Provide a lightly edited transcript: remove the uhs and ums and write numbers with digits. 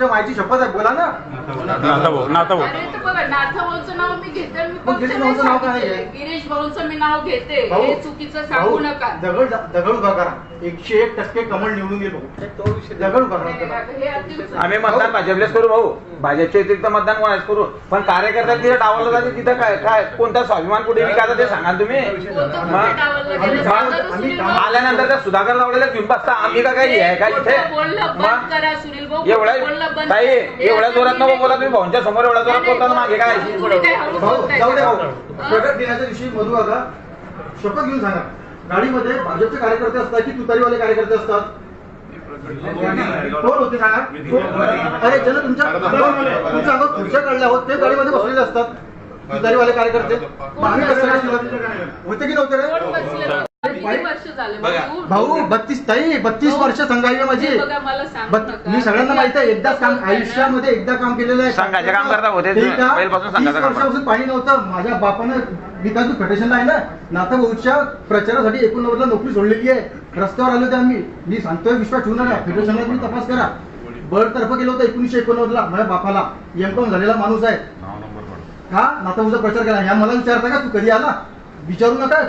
तुमच्या मायची शपथ आहे, बोला ना. नाथाभाऊ अरे तर बघा, नाथाभाऊचं नाव मी घेते, मी मग गिरीश भाऊचं नाव काय आहे? गिरीश भाऊचं मी नाव घेते, भाऊ, हे चुकीचं सांगू नका. दगड उभा करा, 101% कमळ निवडून येईल भाऊ. दगड उभा करा. हे अति आम्ही मतदान भाजपलेच करू भाऊ, भाजपच्या व्यतिरिक्त मतदान कोणाच करू, पण कार्यकर्ता तिथे डावलं जाते, तिथं काय काय कोणता स्वाभिमान कुठे विकायचा ते सांगा तुम्ही. आल्यानंतर त्या सुधाकर लावलेल्या घेऊन बसता, आम्ही का काही आहे का इथे? एवढ्या जोरात नको बोला तुम्ही, भाऊंच्या समोर एवढ्या जोरात बोलताना मागे काय? भाऊ जाऊ दे भाऊ. प्रगट दिनाच्या दिवशी मधू काका शपथ घेऊन सांगा, गाडीमध्ये भाजपचे कार्यकर्ते असतात की तुतारीवाले कार्यकर्ते असतात? कोण होते सांगा. अरे ज्यांना तुमच्या अंगावर खुर्च्या काढल्या आहोत ते गाडीमध्ये बसलेले असतात, तुतारीवाले कार्यकर्ते. आम्ही कसं होते की नव्हते? भाऊ 32 वर्ष संघाई माझी. मी सगळ्यांना माहित आहे, एकदाच काम आयुष्यामध्ये एकदा काम केलेलं आहे. संघाचे काम करता होते पहिल्यापासून संघाचं काम. 30 वर्षापासून पाणी नव्हतं. माझ्या बापानं विकास फेडरेशनला आहे ना, नाथाभाऊच्या प्रचारासाठी 89ला नोकरी सोडलेली आहे. रस्त्यावर आलो होते आम्ही. मी सांगतोय, विश्वास ठेवू नका, फेडरेशनला तुम्ही तपास करा. बळतर्फ केलं होतं 1989ला माझ्या बापाला. एमकॉम झालेला माणूस आहे. हा नाथाभाऊचा प्रचार केला. ह्या मला विचारता का तू कधी आला? विचारू नका.